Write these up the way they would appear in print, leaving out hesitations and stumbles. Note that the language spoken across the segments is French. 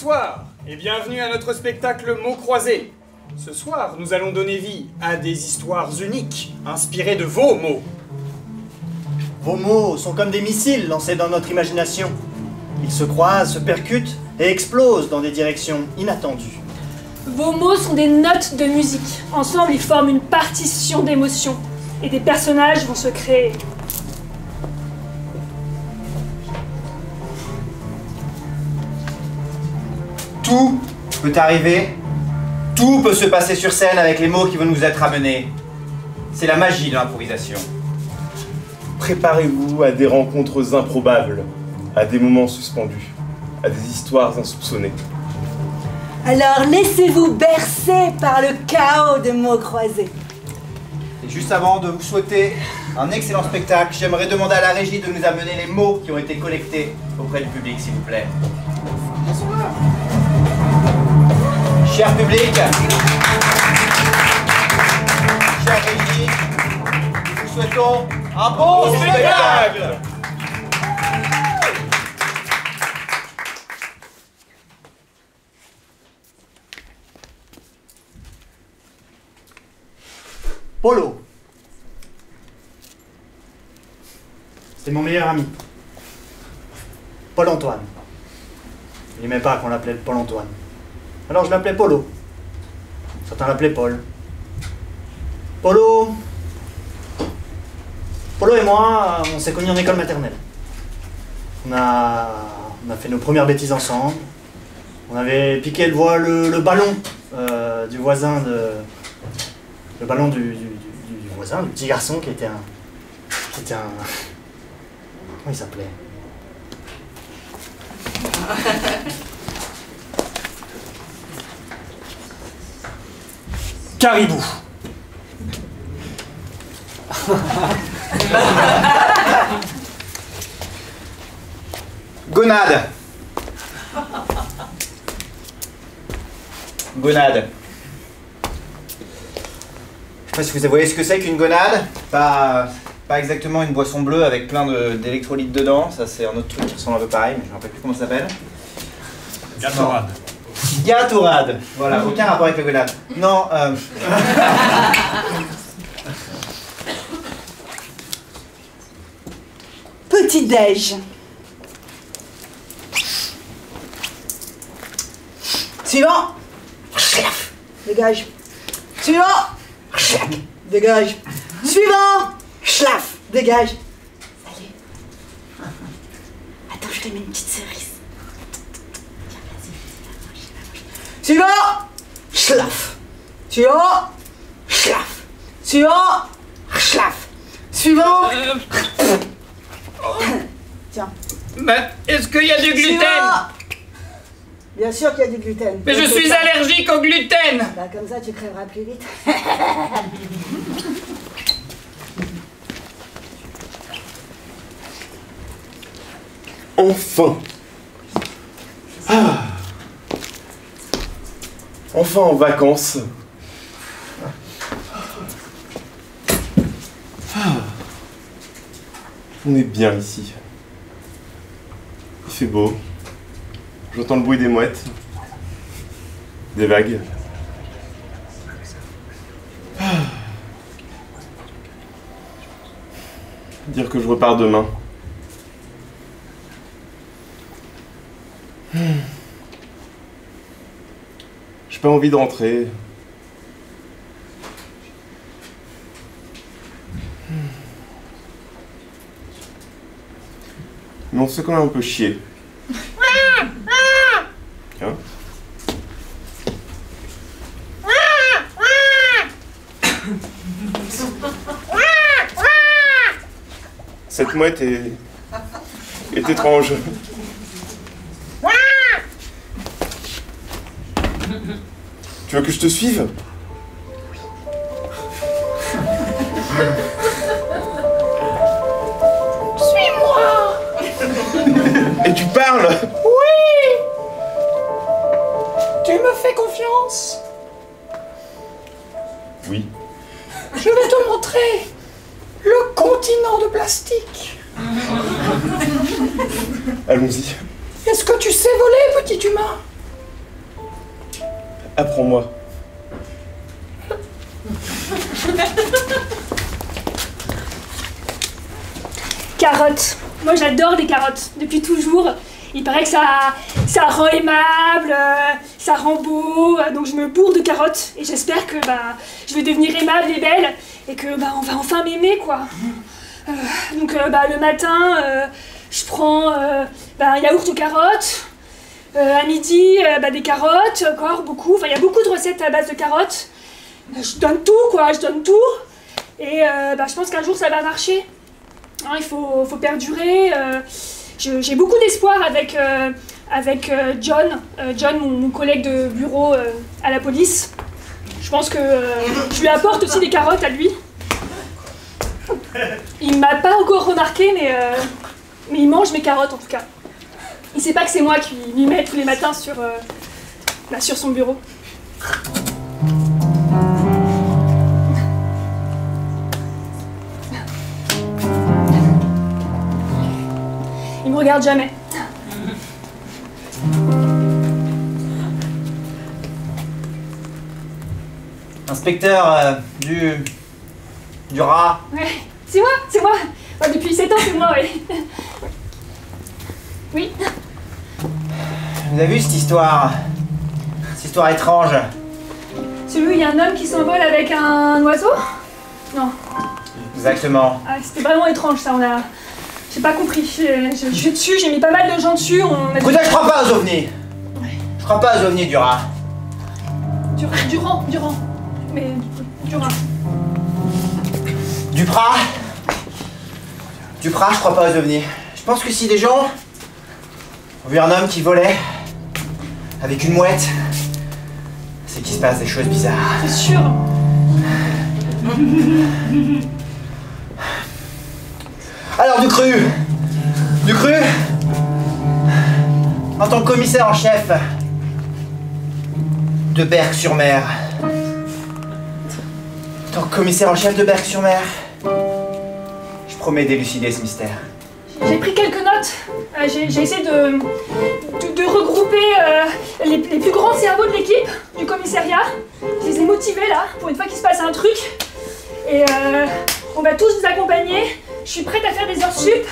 Bonsoir et bienvenue à notre spectacle Mots croisés. Ce soir, nous allons donner vie à des histoires uniques, inspirées de vos mots. Vos mots sont comme des missiles lancés dans notre imagination. Ils se croisent, se percutent et explosent dans des directions inattendues. Vos mots sont des notes de musique. Ensemble, ils forment une partition d'émotions. Et des personnages vont se créer. Tout peut arriver, tout peut se passer sur scène avec les mots qui vont nous être amenés. C'est la magie de l'improvisation. Préparez-vous à des rencontres improbables, à des moments suspendus, à des histoires insoupçonnées. Alors laissez-vous bercer par le chaos des mots croisés. Et juste avant de vous souhaiter un excellent spectacle, j'aimerais demander à la régie de nous amener les mots qui ont été collectés auprès du public, s'il vous plaît. Cher public, chère régie, nous vous souhaitons un bon spectacle. Polo. C'est mon meilleur ami. Paul-Antoine. Il n'aimait pas qu'on l'appelait Paul-Antoine. Alors je l'appelais Polo. Certains l'appelaient Paul. Polo. Polo et moi, on s'est connus en école maternelle. On a fait nos premières bêtises ensemble. On avait piqué le ballon du voisin de... Le ballon du voisin, le petit garçon qui était un... Comment il s'appelait? Caribou. Gonade. Gonade. Je sais pas si vous voyez ce que c'est qu'une gonade. Pas exactement une boisson bleue avec plein d'électrolytes dedans. Ça, c'est un autre truc qui ressemble un peu pareil, mais je ne me rappelle plus comment ça s'appelle. Gatorade. Gatorade. Voilà, aucun rapport avec la gonade. Non, Petit-déj. Suivant. Dégage. Suivant. Dégage. Suivant. Schlaf. Dégage. Salut. Attends, je te mets une petite cerise. Suivant. Schlaf. Suivant. Schlaf. Suivant. Schlaf. Suivant. Tiens. Mais est-ce qu'il y a du gluten? Suivant. Bien sûr qu'il y a du gluten. Mais je suis allergique au gluten. Bah comme ça tu crèveras plus vite. Enfin! Ah. Enfin en vacances. Ah. On est bien ici. Il fait beau. J'entends le bruit des mouettes. Des vagues. Ah. Dire que je repars demain. J'ai pas envie de rentrer. Mais on se fait quand même un peu chier. Hein? Cette mouette est étrange. Tu veux que je te suive? Suis-moi. Et tu parles? Oui. Tu me fais confiance? Oui. Je vais te montrer le continent de plastique. Allons-y. Est-ce que tu sais voler, petit humain? Apprends-moi. Carottes. Moi j'adore les carottes, depuis toujours. Il paraît que ça rend aimable, ça rend beau, donc je me bourre de carottes et j'espère que je vais devenir aimable et belle et que on va enfin m'aimer quoi. Donc le matin, je prends un yaourt aux carottes, à midi des carottes, encore beaucoup, il y a beaucoup de recettes à base de carottes. Je donne tout quoi, je donne tout et je pense qu'un jour ça va marcher. Hein, il faut perdurer. J'ai beaucoup d'espoir avec John, mon collègue de bureau à la police. Je pense que je lui apporte aussi des carottes à lui. Il m'a pas encore remarqué, mais il mange mes carottes en tout cas. Il sait pas que c'est moi qui lui mets tous les matins sur son bureau. Il me regarde jamais. Inspecteur du rat. Ouais, c'est moi. Depuis 7 ans, c'est moi, oui. Oui. Vous avez vu cette histoire étrange? Celui où il y a un homme qui s'envole avec un oiseau? Non. Exactement. Ah, c'était vraiment étrange, ça, j'ai pas compris. Je suis dessus, j'ai mis pas mal de gens dessus. Écoutez, je crois pas aux ovnis. Je crois pas aux ovnis du rat. Durand. Mais Durand. Duprat, je crois pas aux ovnis. Je pense que si des gens ont vu un homme qui volait avec une mouette, c'est qu'il se passe des choses bizarres. C'est sûr. Alors du cru, en tant que commissaire en chef de Berck-sur-Mer, je promets d'élucider ce mystère. J'ai pris quelques notes. J'ai essayé de regrouper les plus grands cerveaux de l'équipe du commissariat. Je les ai motivés là, pour une fois qu'il se passe un truc. Et on va tous vous accompagner. Je suis prête à faire des heures sup.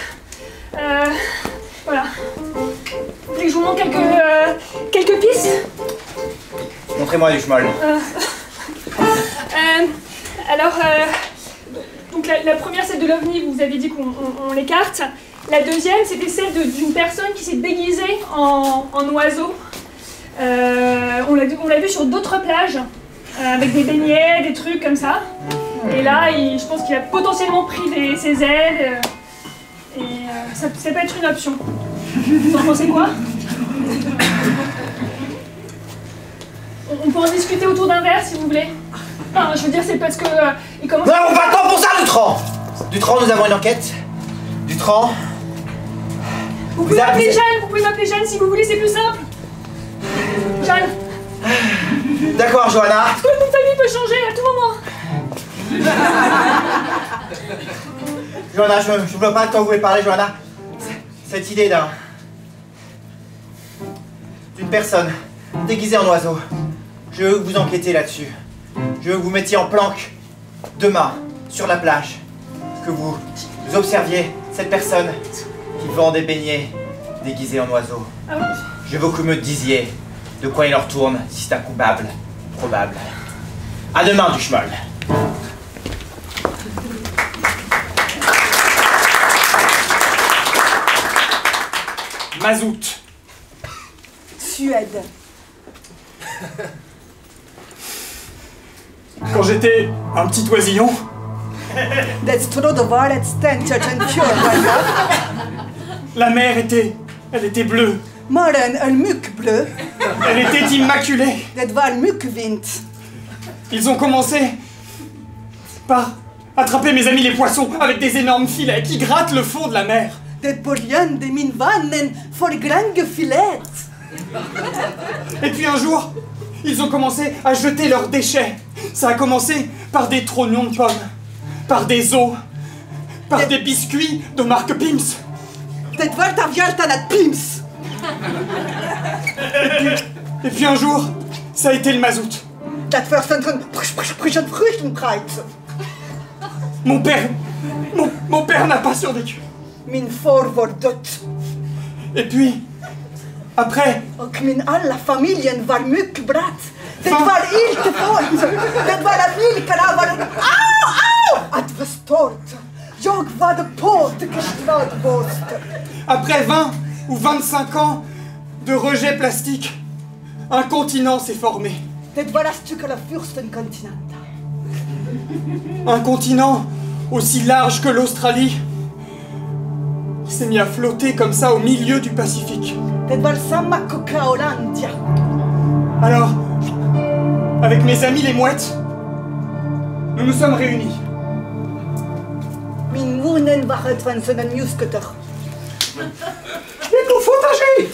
Voilà. Vous voulez que je vous montre quelques pistes? Montrez-moi du schmoll. Donc la première, celle de l'OVNI, vous avez dit qu'on l'écarte. La deuxième, c'était celle d'une personne qui s'est déguisée en oiseau. On l'a vu sur d'autres plages, avec des beignets, des trucs comme ça. Et là, je pense qu'il a potentiellement pris ses ailes. Ça peut être une option. Vous en pensez quoi? On peut en discuter autour d'un verre si vous voulez. Non, je veux dire, c'est parce que il commence. Non, on va pas pour ça, Dutran. Dutran, nous avons une enquête. Dutran. Vous pouvez m'appeler Jeanne, si vous voulez, c'est plus simple. Jeanne. D'accord, Johanna. Parce que le nom de famille peut changer à tout moment. Johanna, je ne vois pas de quoi vous voulez parler, Johanna. Cette idée d'une personne déguisée en oiseau. Je veux que vous enquêtiez là-dessus. Je veux que vous mettiez en planque, demain, sur la plage, que vous observiez cette personne qui vend des beignets déguisés en oiseau. Ah oui. Je veux que vous me disiez de quoi il en retourne, si c'est un coupable probable. À demain, du schmoll. Mazout. Suède. Quand j'étais un petit oisillon, Det trodde varit stenchen fjord. la mer elle était bleue. Maren är mycket blöd. Elle était immaculée. Det var mycket vint. Ils ont commencé par attraper mes amis les poissons avec des énormes filets qui grattent le fond de la mer. Det började min vannen för gränge filet. Et puis un jour, ils ont commencé à jeter leurs déchets. Ça a commencé par des trognons de pommes, par des os, par des biscuits de marque Pim's. Det var ta hjältarna Pims. Et puis un jour, ça a été le mazout. Mon père n'a pas survécu. Et puis, après... alla familjen var mycket bratt. Det var inte folk. Det var vilka var... Au! Att förstått. Jag var på Tekestradbost. Après 20 ou 25 ans de rejet plastique, un continent s'est formé. Det var styckala furstenkontinenta. Un continent aussi large que l'Australie s'est mis à flotter comme ça au milieu du Pacifique. Det var samma Cocaolandia. Alors, avec mes amis les mouettes, nous nous sommes réunis. Min munnen var ett som en musketer. Il nous faut agir!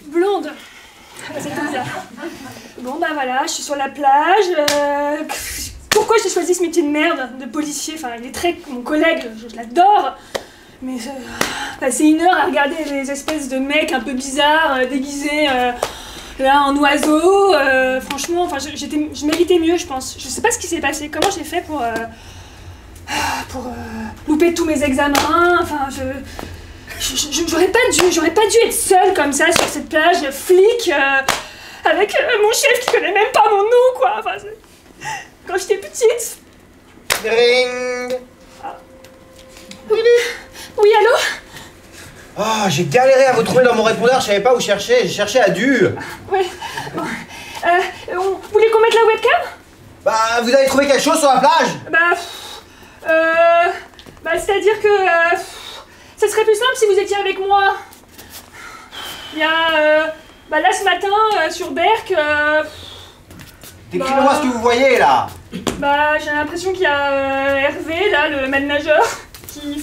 Blonde. C'est comme ça. Bon bah voilà, je suis sur la plage. Pourquoi j'ai choisi ce métier de merde de policier? Enfin, il est très... Mon collègue, je l'adore. Mais passer 1 heure à regarder les espèces de mecs un peu bizarres, déguisés là en oiseau, franchement, enfin, je méritais mieux, je pense. Je sais pas ce qui s'est passé, comment j'ai fait pour louper tous mes examens, enfin, j'aurais pas dû être seule comme ça sur cette plage flic avec mon chef qui connaît même pas mon nom, quoi. Enfin, quand j'étais petite. Ring. Oui, allô? Oh, j'ai galéré à vous trouver dans mon répondeur, je savais pas où chercher, j'ai cherché à Du. Ouais. Bon. Vous voulez qu'on mette la webcam? Bah, vous avez trouvé quelque chose sur la plage? C'est-à-dire que ça serait plus simple si vous étiez avec moi. Il y a là ce matin sur Berck. Décrivez-moi ce que vous voyez là. J'ai l'impression qu'il y a Hervé là, le maître nageur, qui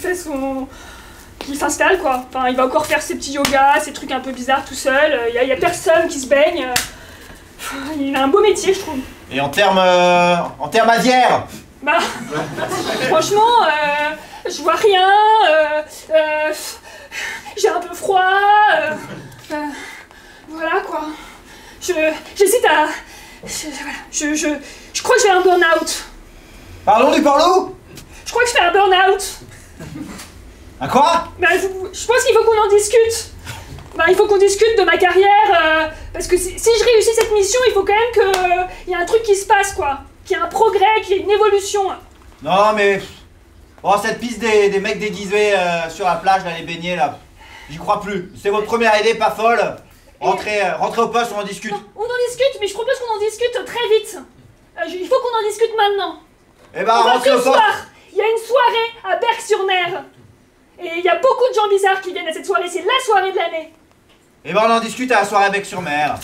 s'installe quoi. Enfin, il va encore faire ses petits yogas, ses trucs un peu bizarres tout seul. Il y a personne qui se baigne. Il a un beau métier, je trouve. Et en termes aviaires? Franchement, je vois rien. J'ai un peu froid. Voilà quoi. J'hésite à... Je crois que je fais un burn-out. Pardon, du parlo? Je crois que je fais un burn-out. À quoi? Je pense qu'il faut qu'on en discute. Il faut qu'on discute de ma carrière, parce que si je réussis cette mission, il faut quand même qu'il y ait un truc qui se passe, quoi. Qu'il y ait un progrès, qu'il y ait une évolution. Non, mais... Oh, cette piste des mecs déguisés sur la plage, là, les baignets, là. J'y crois plus. C'est votre première idée, pas folle. Rentrez au poste, on en discute. Non, on en discute, mais je propose qu'on en discute très vite. Il faut qu'on en discute maintenant. Eh ben, rentrez au poste. Il y a une soirée à Berck-sur-Mer. Et il y a beaucoup de gens bizarres qui viennent à cette soirée, c'est la soirée de l'année. Eh ben, on en discute à la soirée à Berck-sur-Mer.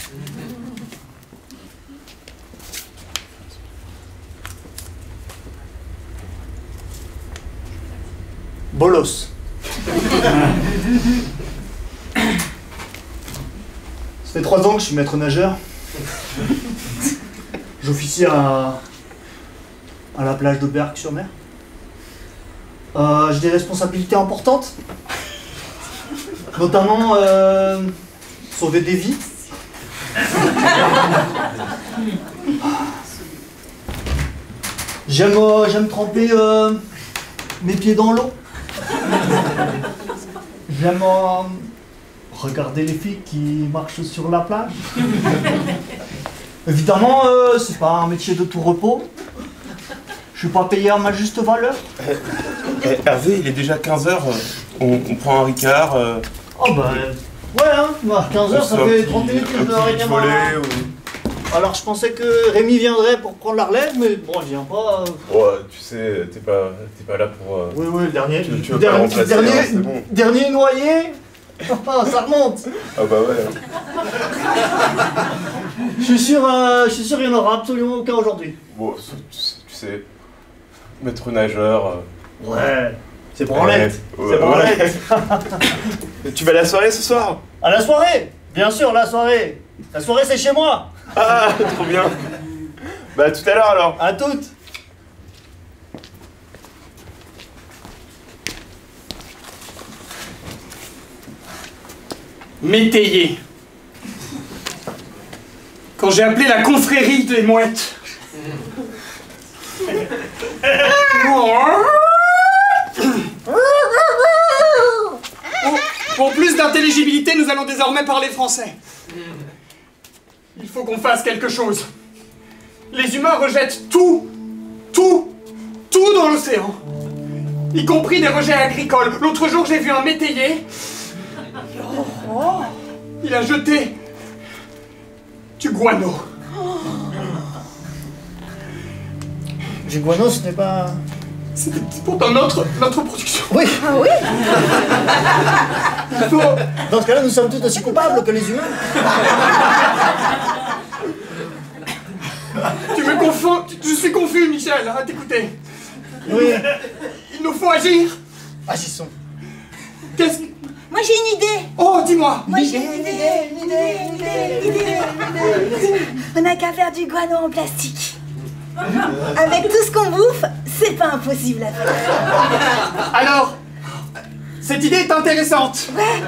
Bolos. Ça fait 3 ans que je suis maître nageur. J'officie à la plage de Berck-sur-Mer. J'ai des responsabilités importantes. Notamment sauver des vies. J'aime tremper mes pieds dans l'eau. J'aime regarder les filles qui marchent sur la plage. Évidemment, c'est pas un métier de tout repos. Je suis pas payé à ma juste valeur. Hervé, il est déjà 15h. On prend un Ricard. Oh bah... Ouais, hein, 15h, ça fait 30 minutes que je dois rien voler ou... Alors je pensais que Rémi viendrait pour prendre la relève, mais bon, il vient pas. Ouais, tu sais, t'es pas là pour... Oui, le dernier. Tu veux pas le remplacer, hein, c'est bon. Dernier noyé. Ça remonte. Ah bah ouais. Je suis sûr qu'il n'y en aura absolument aucun aujourd'hui. Bon, tu sais, maître nageur... Ouais, c'est branlette. Ouais, C'est branlette. Tu vas à la soirée ce soir? À la soirée. Bien sûr, la soirée. La soirée, c'est chez moi. Ah, trop bien. Bah, à tout à l'heure alors. À toutes. Métayer. Quand j'ai appelé la confrérie des mouettes. Pour plus d'intelligibilité, nous allons désormais parler français. Il faut qu'on fasse quelque chose. Les humains rejettent tout dans l'océan. Y compris des rejets agricoles. L'autre jour, j'ai vu un métayer. Il a jeté du guano. Du guano, ce n'est pas... C'est pourtant notre production. Oui. Ah oui? Dans ce cas-là, nous sommes tout aussi coupables que les humains. Tu me confonds. Je suis confus, Michel, à t'écouter. Oui. Il nous faut agir. Agissons. Qu'est-ce que... Moi j'ai une idée. Oh, dis-moi. Moi j'ai une idée. On n'a qu'à faire du guano en plastique. Avec tout ce qu'on bouffe, c'est pas impossible à faire. Alors, cette idée est intéressante. Ouais.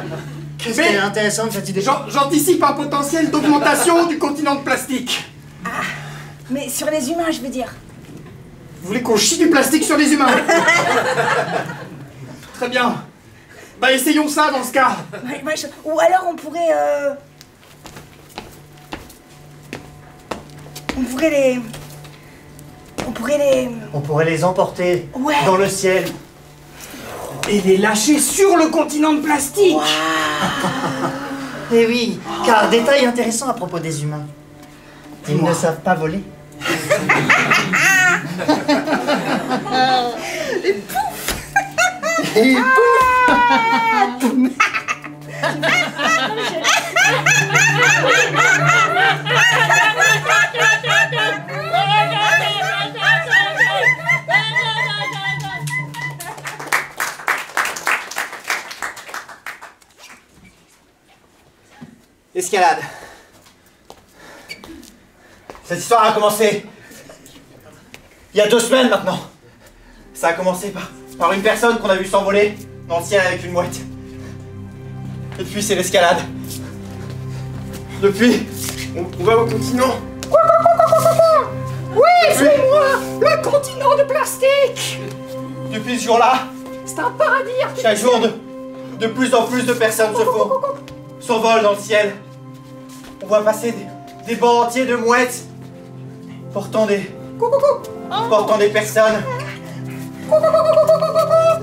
Qu'est-ce qui est intéressant de cette idée? J'anticipe un potentiel d'augmentation du continent de plastique. Ah, mais sur les humains, je veux dire. Vous voulez qu'on chie du plastique sur les humains? Très bien. Bah essayons ça dans ce cas. Ou alors on pourrait On pourrait les emporter Ouais. dans le ciel. Et les lâcher sur le continent de plastique. Eh oui, car détail intéressant à propos des humains. Ils ne savent pas voler. Et pouf. Et pouf. Escalade. Cette histoire a commencé il y a 2 semaines maintenant. Ça a commencé par une personne qu'on a vue s'envoler dans le ciel avec une mouette. Depuis, c'est l'escalade. Depuis, on va au continent. Oui, c'est moi, le continent de plastique. Depuis ce jour-là, C'est un paradis artificiel. chaque jour, de plus en plus de personnes s'envolent dans le ciel. On voit passer des bancs entiers de mouettes portant des personnes.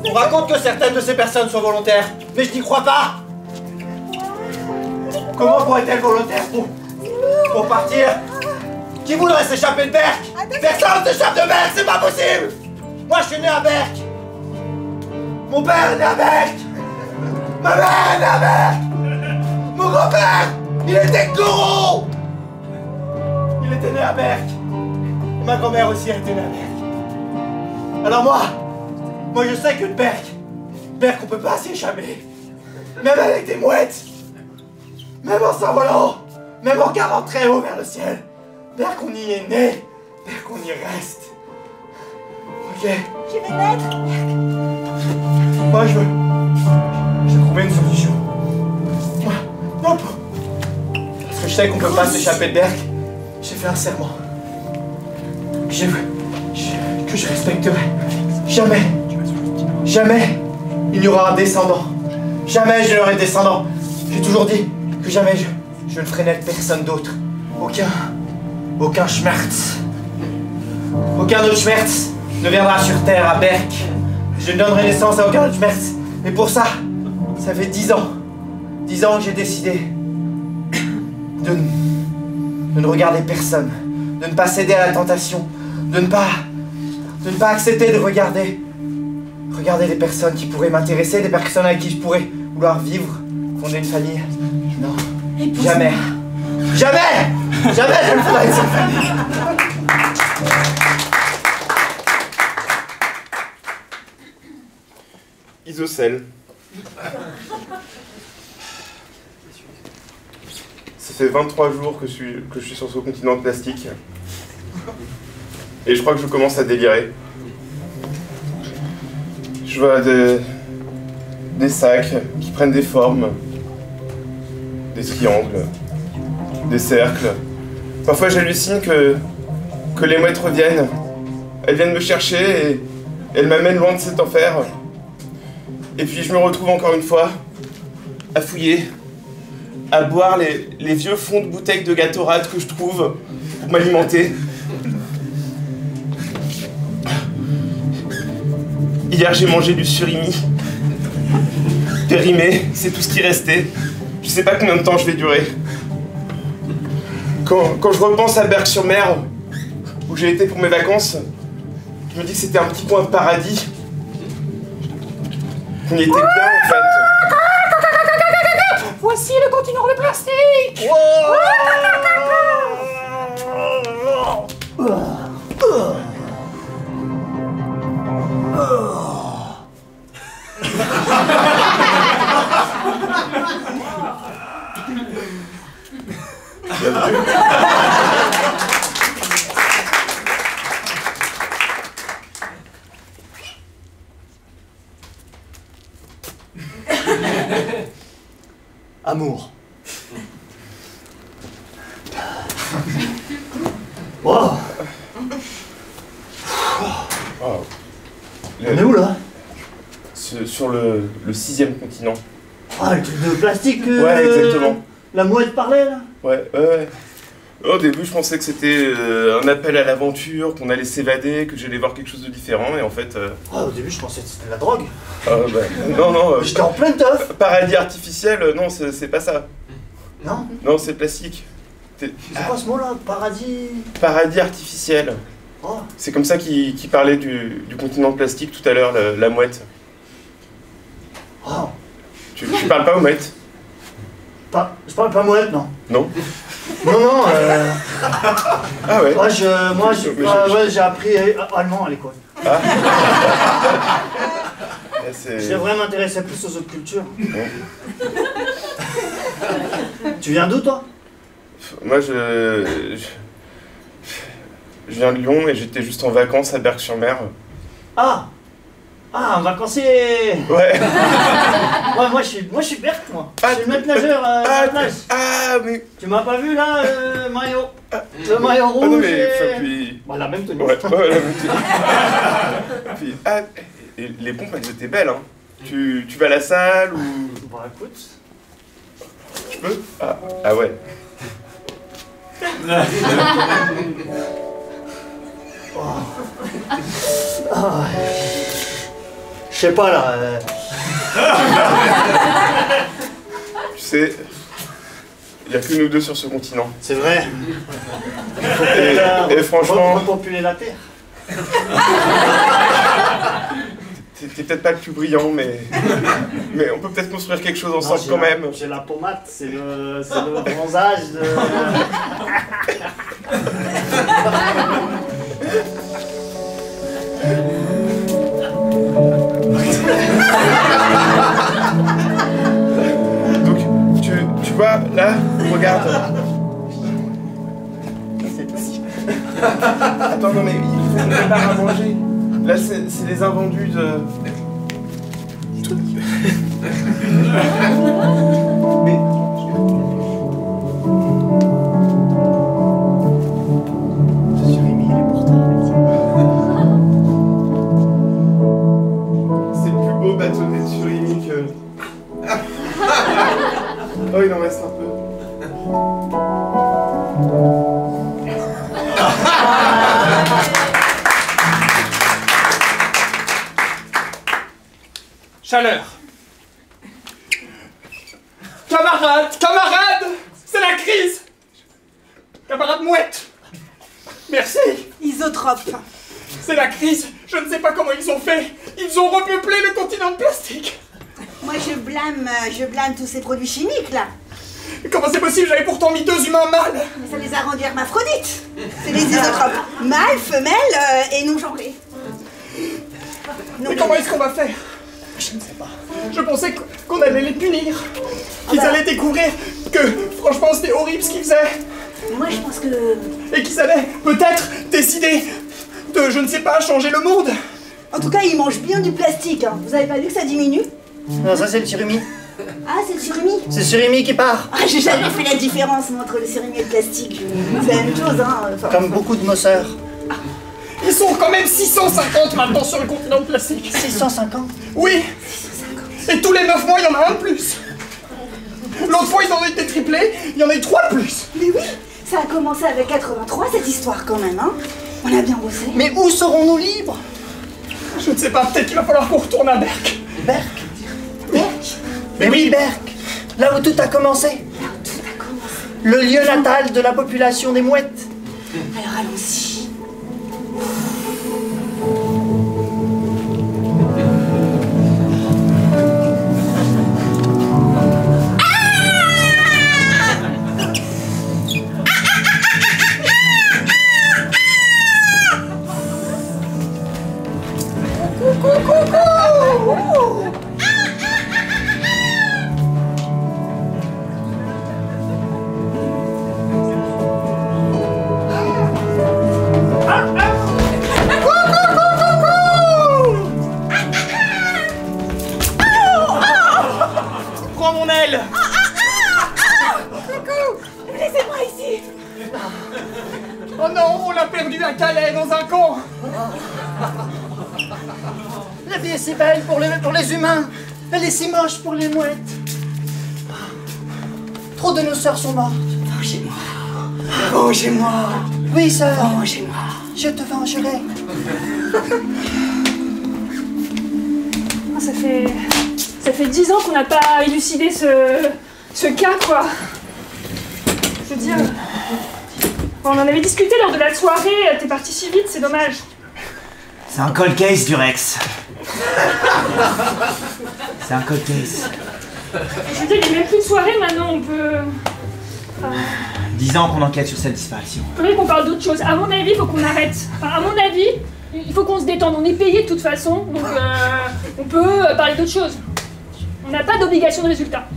On raconte que certaines de ces personnes sont volontaires, mais je n'y crois pas. Comment pourrait-elle volontaire pour partir? Qui voudrait s'échapper de Berck? Personne ne s'échappe de Berck, c'est pas possible. Moi je suis né à Berck. Mon père est né à Berck. Ma mère est née à Berck. Mon grand-père, il était gourou. Il était né à Berck. Et ma grand-mère aussi a été née à Berck. Alors moi je sais que de Berck on peut pas s'y échapper. Même avec des mouettes. Même en s'envolant. Même en regardant très haut vers le ciel. Berck on y est né. Berck on y reste. Ok. Je vais mettre. Moi je veux trouver une solution. Non, parce que je sais qu'on peut pas s'échapper de Berck. J'ai fait un serment. Que je respecterai. Jamais il n'y aura un descendant. Jamais je n'aurai de descendant. J'ai toujours dit que jamais je ne ferai naître personne d'autre. Aucun Schmerz. Aucun autre Schmerz ne viendra sur terre à Berck. Je ne donnerai naissance à aucun autre Schmerz. Mais pour ça fait 10 ans. 10 ans que j'ai décidé de ne regarder personne. De ne pas céder à la tentation. De ne pas accepter de regarder des personnes qui pourraient m'intéresser, des personnes avec qui je pourrais vouloir vivre, fonder une famille. Non. Jamais je ne ferai une seule famille. Isocèle. Ça fait 23 jours que je suis sur ce continent de plastique. Et je crois que je commence à délirer. Je vois des sacs qui prennent des formes. des triangles, des cercles. Parfois j'hallucine que les mouettes reviennent. Elles viennent me chercher et elles m'amènent loin de cet enfer. Et puis je me retrouve encore une fois à fouiller, à boire les vieux fonds de bouteilles de Gatorade que je trouve pour m'alimenter. Hier j'ai mangé du surimi, périmé, c'est tout ce qui restait. Je sais pas combien de temps je vais durer. Quand je repense à Berck-sur-Mer, où j'ai été pour mes vacances, je me dis que c'était un petit coin de paradis. On y était bien en fait. Voici le continent de plastique. Amour. Wow. Wow. On est où là? Sur le 6e continent. Ah, le truc de plastique Ouais, exactement. La mouette parlait là? Ouais. Au début, je pensais que c'était un appel à l'aventure, qu'on allait s'évader, que j'allais voir quelque chose de différent, et en fait... Ah, au début, je pensais que c'était de la drogue. Non. J'étais en plein teuf. Paradis artificiel, non, c'est pas ça. Non? Non, c'est plastique. C'est quoi ce mot-là? Paradis... Paradis artificiel. Oh. C'est comme ça qu'il parlait du continent de plastique tout à l'heure, la mouette. Oh. Tu parles pas aux mouettes? Je parle pas mouette, non. Non? Non. Ah ouais? J'ai appris allemand à l'école. Ah. Je devrais m'intéresser plus aux autres cultures. Ouais. Tu viens d'où, toi? Moi, je viens de Lyon et j'étais juste en vacances à Berck-sur-Mer. Ah, un vacancier. Ouais. Moi, je suis Berck, moi. Je suis le maître nageur à la plage. Ah, mais... Tu m'as pas vu, là, maillot. Le maillot rouge. non, mais... Puis... Bah, la même tenue. Ouais, la même tenue. Puis, et les pompes, elles étaient belles, hein. Tu vas à la salle ou... Bah, écoute. Tu peux? Ah ouais. Je sais pas, là. Tu sais, il n'y a que nous deux sur ce continent. C'est vrai. Et franchement... Repopuler la Terre. T'es peut-être pas le plus brillant, mais on peut peut-être construire quelque chose ensemble quand même. J'ai la pommade, c'est le bronzage de... Donc, tu vois, là, regarde. Attends, non mais il faut qu'on prépare à manger. Là, c'est les invendus de... Mais... Jérémy, il est pour toi. C'est le plus beau bâtonnet de surimi que... Oh, il en reste un peu. Chaleur. Camarades, c'est la crise. Camarade mouette. Merci. Isotrope. C'est la crise. Je ne sais pas comment ils ont fait. Ils ont repeuplé le continent de plastique. Moi, je blâme tous ces produits chimiques, là. Comment c'est possible? J'avais pourtant mis 2 humains mâles. Mais ça les a rendus hermaphrodites. C'est les isotropes. Mâles, femelles et non genrés. Mais comment est-ce qu'on va faire? Je ne sais pas. Je pensais qu'on allait les punir. Qu'ils allaient découvrir que, franchement, c'était horrible ce qu'ils faisaient. Moi, je pense que... Et qu'ils allaient peut-être décider de, je ne sais pas, changer le monde. En tout cas, ils mangent bien du plastique. Hein. Vous avez pas vu que ça diminue? Non, ça, c'est le surimi. Ah, c'est le surimi. C'est Surimi qui part. Ah, j'ai jamais fait la différence entre le surimi et le plastique. C'est la même chose, hein. Enfin, Comme beaucoup de mosseurs. Ils sont quand même 650 maintenant sur le continent de plastique. 650. Oui. Et tous les 9 mois, il y en a un de plus. L'autre fois, ils en ont été triplés, il y en a eu 3 de plus. mais oui, ça a commencé avec 83, cette histoire, quand même, hein. On a bien bossé. Mais où serons-nous libres? Je ne sais pas, peut-être qu'il va falloir qu'on retourne à Berck. Berck. Berck. Mais oui, Berck. Là où tout a commencé. Là où tout a commencé. Le lieu natal de la population des mouettes. Alors allons-y. Prends mon aile. Laissez-moi ici. Oh non, on l'a perdu à Calais, dans un camp. La vie est si belle pour les humains. Elle est si moche pour les mouettes. Trop de nos sœurs sont mortes. Vengez-moi. Vengez-moi. Oui, sœur. Vengez-moi. Je te vengerai. Ah, ça fait 10 ans qu'on n'a pas élucidé ce cas, quoi. Je veux dire... Bon, on en avait discuté lors de la soirée, t'es parti si vite, c'est dommage. C'est un cold case, Durex. C'est un cold case. Je veux dire, il n'y a même plus de soirée maintenant, on peut... 10 ans qu'on enquête sur cette disparition. Il faudrait qu'on parle d'autre chose. À mon avis, il faut qu'on arrête. Enfin, à mon avis, il faut qu'on se détende. On est payé de toute façon, donc on peut parler d'autre chose. On n'a pas d'obligation de résultat.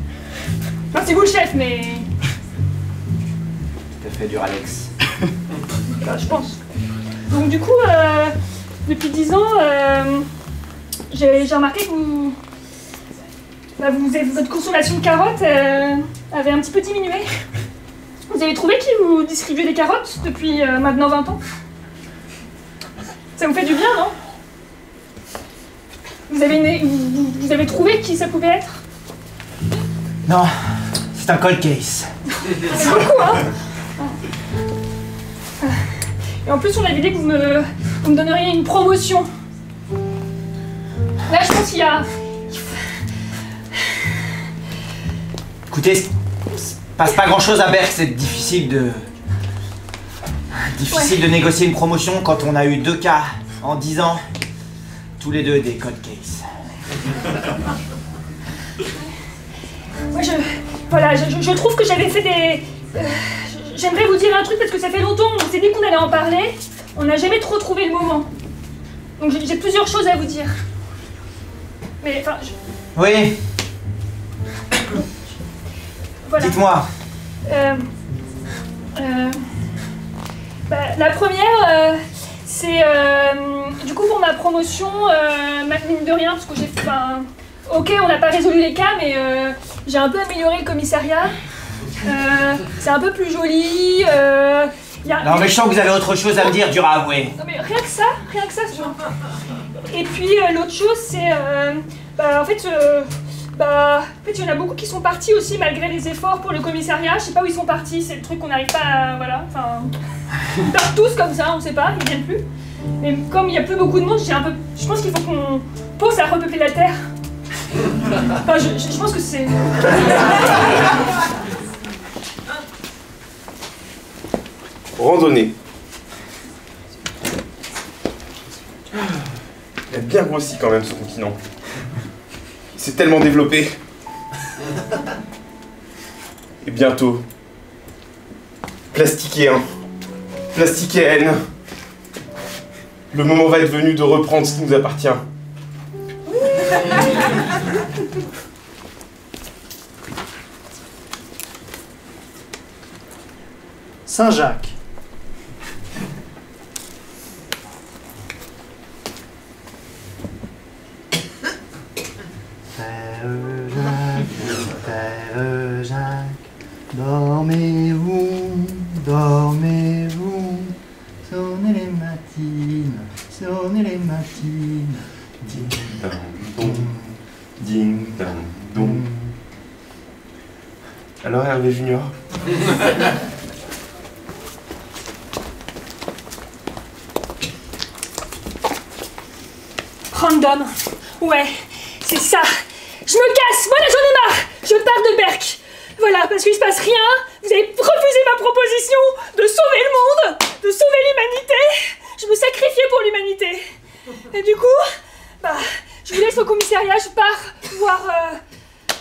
Enfin, c'est vous le chef, mais... T'as fait dur, Alex. Bah, je pense. Donc du coup, depuis 10 ans, j'ai remarqué que votre consommation de carottes avait un petit peu diminué. Vous avez trouvé qui vous distribuait des carottes depuis maintenant 20 ans? Ça vous fait du bien, non? Vous avez trouvé qui ça pouvait être? Non, c'est un cold case. C'est beaucoup, hein? Et en plus, on avait dit que vous me donneriez une promotion. Là, je pense qu'il y a... Écoutez, il se passe pas grand chose à Berck, c'est difficile de négocier une promotion quand on a eu 2 cas en 10 ans, tous les deux des cold cases. Moi, je trouve que j'avais fait des... J'aimerais vous dire un truc parce que ça fait longtemps, on s'est dit qu'on allait en parler. On n'a jamais trop trouvé le moment. Donc j'ai plusieurs choses à vous dire. Mais enfin... Oui, Voilà. dites-moi. La première, c'est du coup pour ma promotion, mine de rien, parce que j'ai... Enfin, ok, on n'a pas résolu les cas, mais j'ai un peu amélioré le commissariat. C'est un peu plus joli. Non mais je sens que vous avez autre chose à me dire, dur à avouer. Non mais rien que ça, c'est genre. Et puis l'autre chose, c'est... en fait, il y en a beaucoup qui sont partis aussi malgré les efforts pour le commissariat. Je sais pas où ils sont partis, c'est le truc qu'on n'arrive pas à... Voilà, enfin... Ils partent tous comme ça, on sait pas, ils viennent plus. Mais comme il n'y a plus beaucoup de monde, je pense qu'il faut qu'on pense à repeupler la Terre. Enfin, je pense que c'est... Randonnée. Il a bien grossi quand même ce continent. Il s'est tellement développé. Et bientôt, plastiquéen, plastiquéenne. Le moment va être venu de reprendre ce qui nous appartient. Saint-Jacques. les matines. Ding dang dong. Ding dang dong. Alors Hervé Junior? Random. Ouais, c'est ça. Je me casse, voilà, j'en ai marre. Je pars de Berck. Voilà, parce qu'il se passe rien. Vous avez refusé ma proposition de sauver le monde, de sauver l'humanité. Je me sacrifiais pour l'humanité. Et du coup, bah, je vous laisse au commissariat, je pars voir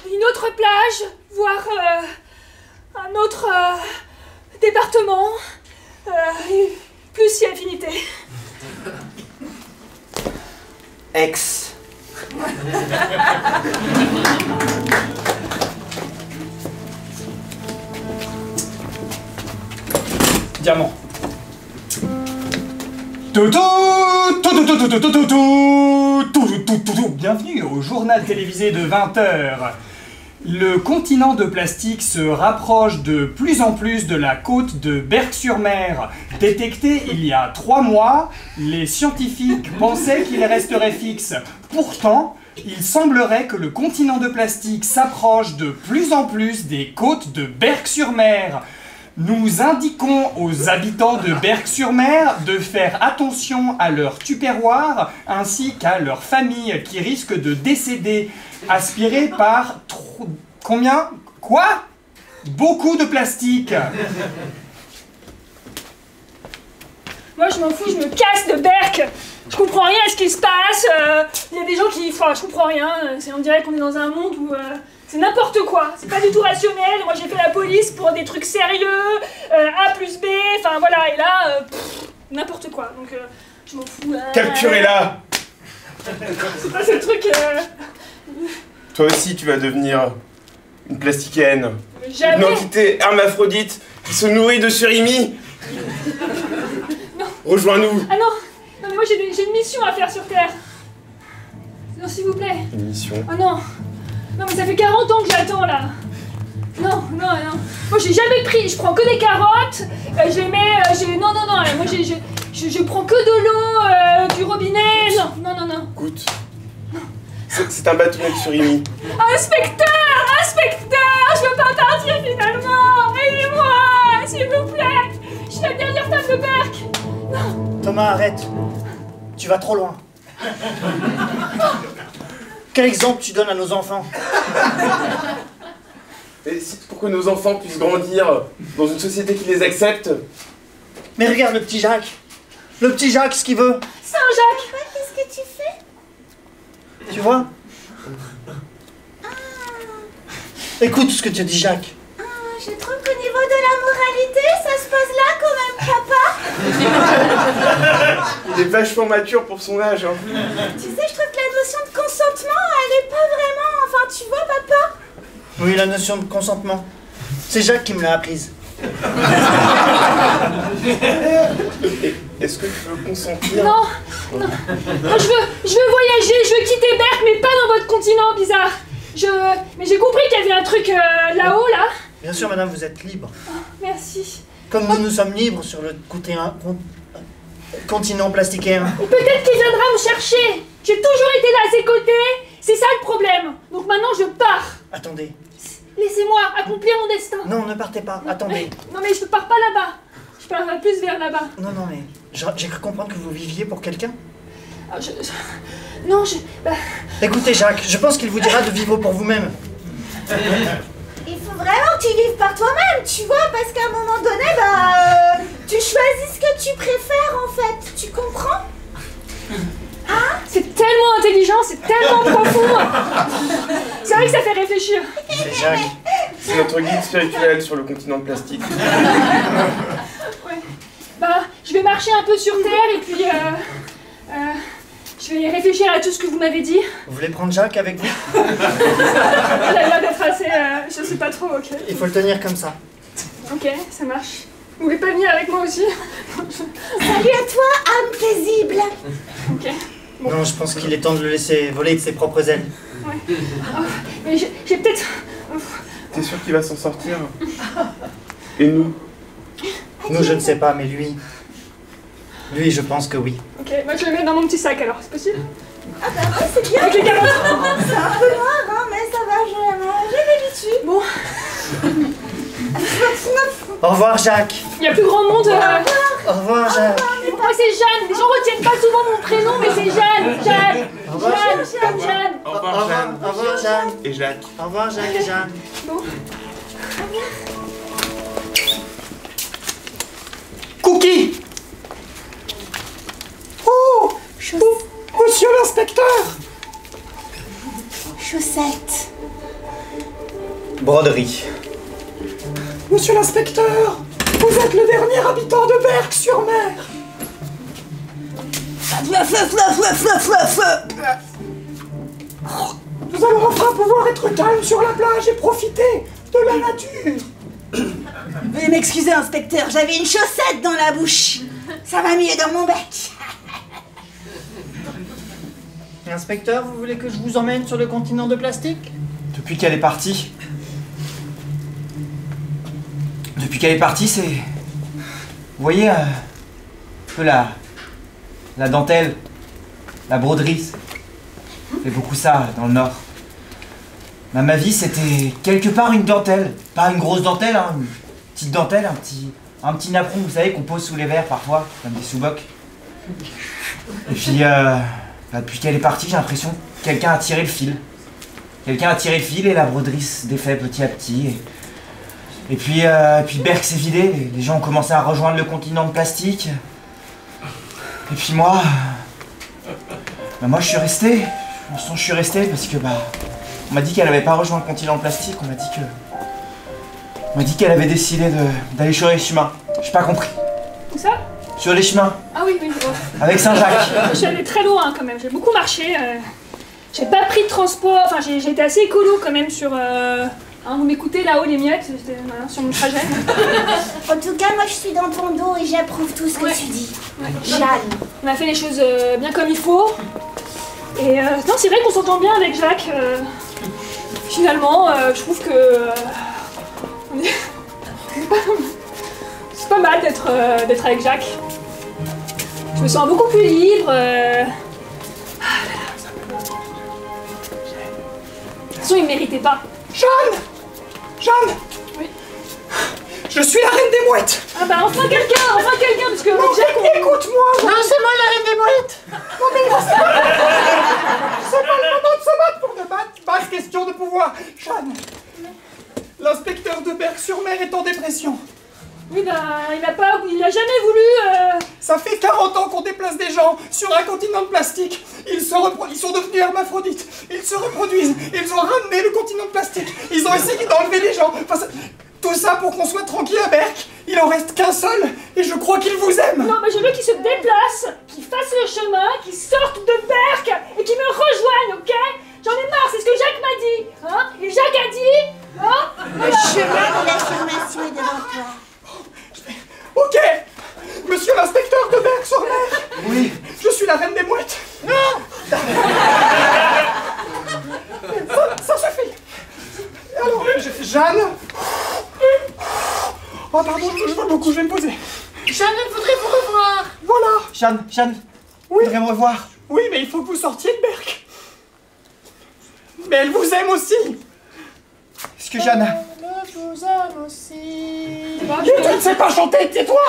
une autre plage, voir un autre département, et plus si affinité. Ex. Diamant. Bienvenue au journal télévisé de 20h. Le continent de plastique se rapproche de plus en plus de la côte de Berck-sur-Mer. Détecté il y a 3 mois, les scientifiques pensaient qu'il resterait fixe. Pourtant, il semblerait que le continent de plastique s'approche de plus en plus des côtes de Berck-sur-Mer. Nous indiquons aux habitants de Berck-sur-Mer de faire attention à leur tupperware ainsi qu'à leur famille qui risquent de décéder aspirés par combien? Quoi? Beaucoup de plastique. Moi je m'en fous, je me casse de Berck. Je comprends rien à ce qui se passe. Il y a des gens qui... Enfin, je comprends rien. On dirait qu'on est dans un monde où... c'est n'importe quoi, c'est pas du tout rationnel. Moi j'ai fait la police pour des trucs sérieux, A plus B, enfin voilà, et là, n'importe quoi, donc je m'en fous. Capturez-la! C'est pas ce truc... Toi aussi tu vas devenir une plasticaine. Jamais. Une entité hermaphrodite qui se nourrit de surimi. Non. Rejoins-nous. Ah non, non mais moi j'ai une mission à faire sur Terre. Non s'il vous plaît. Une mission. Oh non. Non mais ça fait 40 ans que j'attends là. Non, non, non. Moi j'ai jamais pris, je prends que des carottes, je les mets, non, non, non, moi je prends que de l'eau, du robinet, non, non, non, non. Goûte. C'est un bâtonnet de surimi. Inspecteur, inspecteur, je veux pas partir finalement, aidez-moi, s'il vous plaît. Je suis la dernière femme de Berck. Non. Thomas, arrête. Tu vas trop loin. Quel exemple tu donnes à nos enfants? Et c'est pour que nos enfants puissent grandir dans une société qui les accepte. Mais regarde le petit Jacques. Le petit Jacques, ce qu'il veut. Saint-Jacques. Qu'est-ce que tu fais? Tu vois? Écoute ce que te dit Jacques. Je trouve qu'au niveau de la moralité, ça se pose là quand même, papa. Il est vachement mature pour son âge. Hein. Tu sais, je trouve que la notion de consentement, elle est pas vraiment... Enfin, tu vois, papa? Oui, la notion de consentement. C'est Jacques qui me l'a apprise. Est-ce que tu veux consentir? Non, non. Moi, je veux voyager, je veux quitter Berck, mais pas dans votre continent bizarre. Mais j'ai compris qu'il y avait un truc là-haut, là. Bien sûr, madame, vous êtes libre. Oh, merci. Comme nous sommes libres sur le continent plastiquaire. Peut-être qu'il viendra me chercher. J'ai toujours été là à ses côtés. C'est ça le problème. Donc maintenant, je pars. Attendez. Laissez-moi accomplir mon destin. Non, ne partez pas. Attendez. Non, mais je pars pas là-bas. Je pars plus vers là-bas. Non, non, mais j'ai cru comprendre que vous viviez pour quelqu'un. Ah, non, bah... Écoutez, Jacques, je pense qu'il vous dira de vivre pour vous-même. Il faut vraiment que tu vives par toi-même, tu vois, parce qu'à un moment donné, tu choisis ce que tu préfères, en fait. Tu comprends? Hein? C'est tellement intelligent, c'est tellement profond. C'est vrai que ça fait réfléchir. C'est Jacques. C'est notre guide spirituel sur le continent de plastique. Ouais. Bah, je vais marcher un peu sur Terre et puis... je vais réfléchir à tout ce que vous m'avez dit. Vous voulez prendre Jacques avec vous? Il a l'air d'être assez... je sais pas trop, ok. Il faut le tenir comme ça. Ok, ça marche. Vous voulez pas venir avec moi aussi? Salut à toi, âme paisible. Ok. Bon. Non, je pense qu'il est temps de le laisser voler de ses propres ailes. Ouais. Oh, mais j'ai peut-être... T'es sûr qu'il va s'en sortir? Et nous? Nous, je ne sais pas, mais lui... Lui, je pense que oui. Ok, moi je le mets dans mon petit sac alors, c'est possible? Ah bah ouais, c'est bien. Avec les carottes. C'est un peu noir, hein, mais ça va, j'ai l'habitude. Bon. Au revoir, Jacques. Il y a plus grand monde. Au revoir, Jacques. Moi c'est Jeanne. Les gens retiennent pas souvent mon prénom, mais c'est Jeanne. Jeanne. Au revoir, Jeanne, comme Jeanne. Au revoir, Jeanne. Au revoir, Jeanne. Et Jacques. Au revoir, Jacques et Jeanne. Cookie! Oh! Monsieur l'inspecteur! Chaussettes. Broderie. Monsieur l'inspecteur! Vous êtes le dernier habitant de Berck-sur-Mer! Nous allons enfin pouvoir être calmes sur la plage et profiter de la nature! Veuillez m'excuser, inspecteur, j'avais une chaussette dans la bouche. Ça va mieux dans mon bec. Inspecteur, vous voulez que je vous emmène sur le continent de plastique? Depuis qu'elle est partie... Depuis qu'elle est partie, c'est... Vous voyez, un peu la dentelle, la broderie. On fait beaucoup ça dans le Nord. Ma vie, c'était quelque part une dentelle. Pas une grosse dentelle, hein, une petite dentelle, un petit napperon, vous savez, qu'on pose sous les verres parfois, comme des sous-bocs. Et puis, depuis qu'elle est partie, j'ai l'impression que quelqu'un a tiré le fil. Quelqu'un a tiré le fil et la broderie se défait petit à petit. Et puis Berck s'est vidé, les gens ont commencé à rejoindre le continent de plastique. Et puis moi je suis resté. Je suis resté parce que on m'a dit qu'elle avait pas rejoint le continent de plastique, on m'a dit qu'elle avait décidé d'aller sur les chemins. J'ai pas compris. Où ça? Sur les chemins. Ah oui, oui, je vois. Avec Saint-Jacques. Je suis allée très loin quand même, j'ai beaucoup marché. J'ai pas pris de transport, enfin j'ai été assez écolo quand même sur... vous m'écoutez là-haut les miettes, voilà, sur mon trajet. En tout cas, moi je suis dans ton dos et j'approuve tout ce que tu dis. Jeanne. On a fait les choses bien comme il faut. Et non, c'est vrai qu'on s'entend bien avec Jacques. Finalement, je trouve que... c'est pas mal d'être avec Jacques. Je me sens beaucoup plus libre. De toute façon, il me méritait pas. Jeanne! Jeanne! Oui. Je suis la reine des mouettes! Ah bah enfin quelqu'un, parce que Non, Jacques, écoute-moi! Non, c'est moi la reine des mouettes. Non mais c'est pas le moment de se battre pour de basse question de pouvoir! Jeanne! L'inspecteur de Berck-sur-Mer est en dépression. Oui bah il a jamais voulu... Ça fait 40 ans qu'on déplace des gens sur un continent de plastique. Ils sont devenus hermaphrodites. Ils se reproduisent. Ils ont ramené le continent de plastique. Ils ont essayé d'enlever les gens. Enfin, tout ça pour qu'on soit tranquille à Berck. Il en reste qu'un seul et je crois qu'il vous aime. Non mais je veux qu'il se déplace, qu'il fasse le chemin, qu'il sorte de Berck et qu'il me rejoigne, ok? J'en ai marre, c'est ce que Jacques m'a dit. Hein? Et Jacques a dit... Hein? Le chemin de l'affirmation est devant toi. Ok. Monsieur l'inspecteur de Berck-sur-Mer. Oui. Je suis la reine des mouettes. Non. Ça suffit. Alors, Jeanne. Oh pardon, je vois beaucoup, je vais me poser. Jeanne, elle voudrait vous revoir. Voilà. Jeanne, Oui. vous voudrez me revoir? Oui, mais il faut que vous sortiez de Berck. Mais elle vous aime aussi. Est-ce que Jeanne... Je vous aime aussi. Mais tu ne sais pas chanter, tais-toi.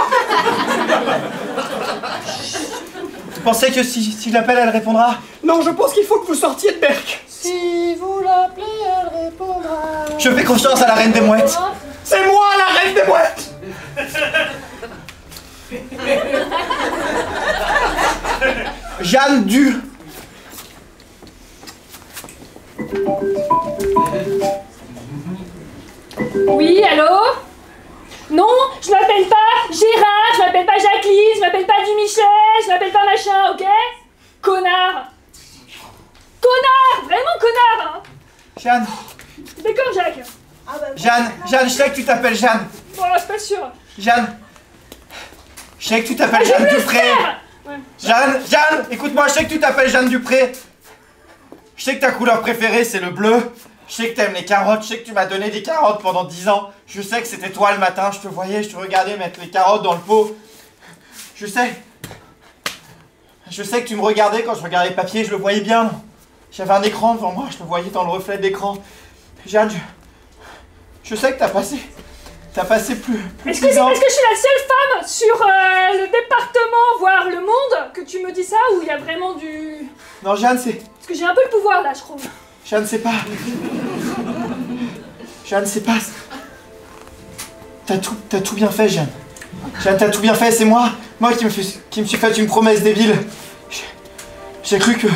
Vous pensez que si je l'appelle, elle répondra? Non, je pense qu'il faut que vous sortiez de Berck. Si vous l'appelez, elle répondra. Je fais confiance à la reine des mouettes. C'est moi la reine des mouettes. Jeanne du... Oui, allô? Non, je m'appelle pas Gérard, je m'appelle pas Jacqueline, je m'appelle pas Dumichel, je m'appelle pas machin, ok? Connard! Connard! Vraiment connard! Hein. Jeanne, T'es d'accord, Jacques? Jeanne, je sais que tu t'appelles Jeanne. Bon, je suis pas sûre. Jeanne, je sais que tu t'appelles Jeanne Dupré. Ouais. Jeanne, écoute-moi, je sais que tu t'appelles Jeanne Dupré. Je sais que ta couleur préférée, c'est le bleu. Je sais que t'aimes les carottes, je sais que tu m'as donné des carottes pendant 10 ans. Je sais que c'était toi le matin, je te voyais, je te regardais mettre les carottes dans le pot. Je sais. Je sais que tu me regardais quand je regardais le papier, je le voyais bien. J'avais un écran devant moi, je le voyais dans le reflet de l'écran. Jeanne, je sais que t'as passé plus Est-ce que je suis la seule femme sur le département, voire le monde, que tu me dis ça, ou il y a vraiment du... Non, Jeanne, c'est... Parce que j'ai un peu le pouvoir, là, je trouve. Jeanne, c'est pas... Jeanne, c'est pas... T'as tout bien fait, Jeanne. Jeanne, t'as tout bien fait, c'est moi qui me suis fait une promesse débile. J'ai cru que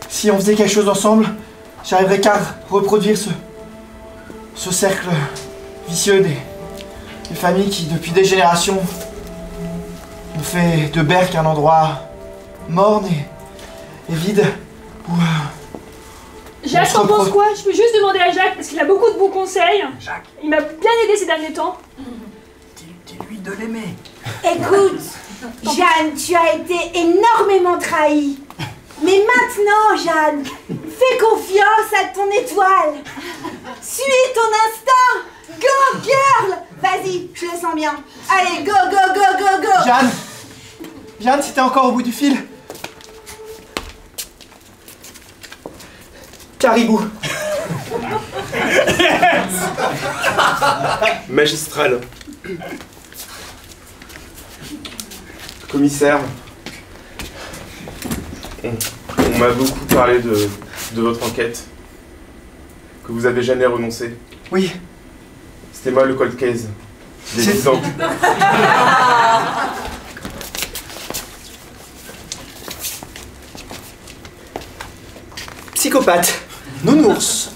si on faisait quelque chose ensemble, j'arriverais qu'à reproduire ce cercle vicieux des familles qui, depuis des générations, ont fait de Berck un endroit morne et vide où... Jacques, t'en penses quoi? Je peux juste demander à Jacques, parce qu'il a beaucoup de bons conseils. Jacques. Il m'a bien aidé ces derniers temps. Dis-lui de l'aimer. Écoute, Jeanne, tu as été énormément trahie. Mais maintenant, Jeanne, fais confiance à ton étoile. Suis ton instinct. Go, girl. Vas-y, je le sens bien. Allez, go, go, go, go, go. Jeanne, si t'es encore au bout du fil... Caribou. Magistral. Commissaire, on m'a beaucoup parlé de votre enquête, que vous avez jamais renoncé. Oui. C'était moi le cold case, des 10 ans. Psychopathe. Nounours.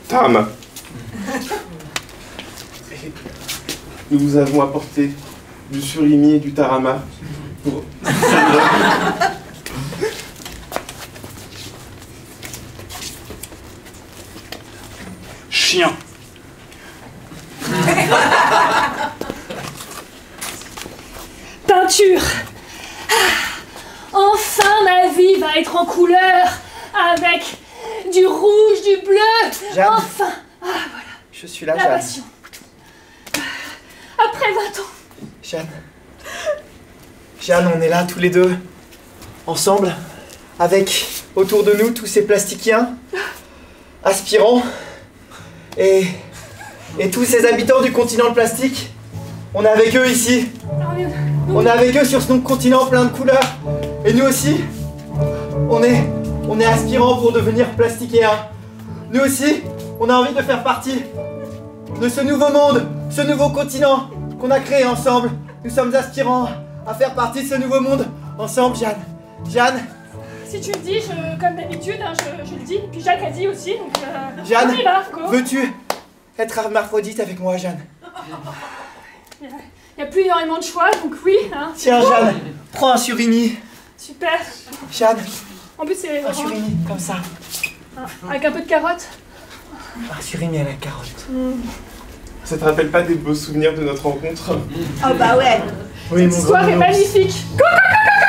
Tarama. Nous vous avons apporté du surimi et du tarama pour... Chien. Peinture. Enfin, ma vie va être en couleur, avec du rouge, du bleu. Jeanne. Enfin. Ah, voilà. Je suis là, La Jeanne. passion. Après 20 ans. Jeanne, on est là tous les deux, ensemble, avec autour de nous tous ces plastiquiens, aspirants, et tous ces habitants du continent de plastique. On est avec eux ici. On est avec eux sur ce continent plein de couleurs. Et nous aussi, on est aspirants pour devenir plastiquéens. Nous aussi, on a envie de faire partie de ce nouveau monde, ce nouveau continent qu'on a créé ensemble. Nous sommes aspirants à faire partie de ce nouveau monde ensemble, Jeanne. Jeanne. Si tu le dis, comme d'habitude, hein, je le dis. Puis Jacques a dit aussi, donc Jeanne, on y va, go. veux-tu être hermaphrodite avec moi, Jeanne? Il n'y a plus énormément de choix, donc oui. Hein. Tiens, Jeanne, prends un surimi. Super. Jeanne, En plus, c'est un surimi, comme ça. avec un peu de carotte. Un surimi à la carotte. Ça te rappelle pas des beaux souvenirs de notre rencontre? Oh bah ouais. Oui, Cette histoire est magnifique. Go, go,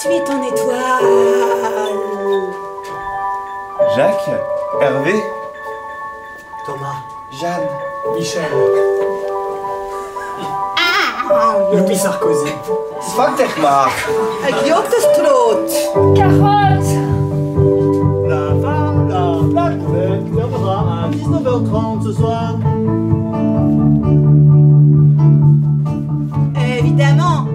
Suis ton étoile. Jacques, Hervé, Thomas, Jeanne, Michel. Louis Sarkozy. Sfaktermark. Idiotenstrot. Carotte. La plaque ouverte fermera à 19h30 ce soir. Évidemment.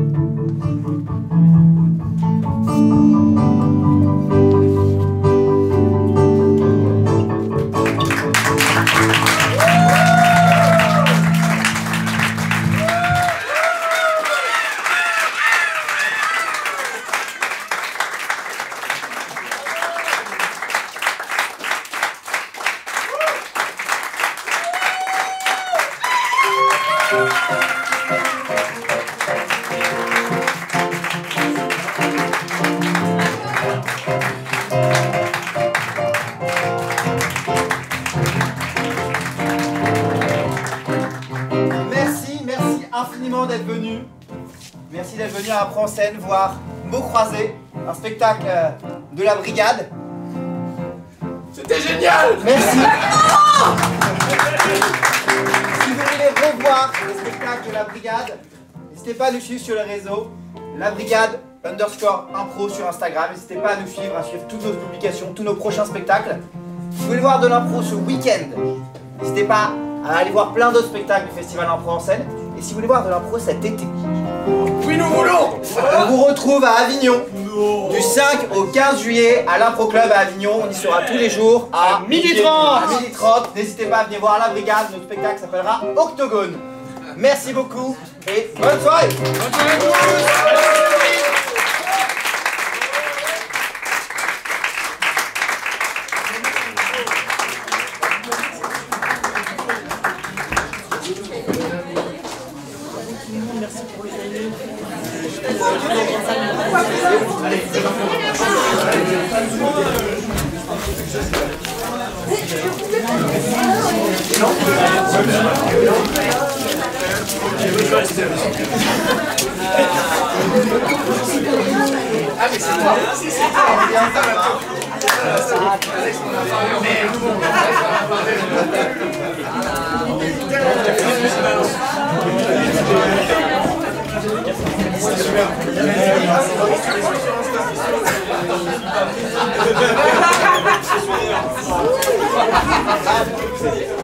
Merci infiniment d'être venu. Merci d'être venu à Apprends en scène voir Mots croisés, un spectacle de la brigade. C'était génial! Merci. Si vous voulez revoir le spectacle de la brigade, n'hésitez pas à nous suivre sur les réseaux. La brigade _impro sur Instagram. N'hésitez pas à nous suivre, à suivre toutes nos publications, tous nos prochains spectacles. Vous voulez voir de l'impro ce week-end, n'hésitez pas à aller voir plein d'autres spectacles du Festival Impro en scène. Et si vous voulez voir de l'impro cet été, Oui, nous voulons! on vous retrouve à Avignon du 5 au 15 juillet à l'Impro Club à Avignon. On y sera tous les jours à 12h30. À 12h30. N'hésitez pas à venir voir la brigade. Notre spectacle s'appellera Octogone. Merci beaucoup et bonne soirée. Bonne soirée à tous! Ah mais c'est toi. C'est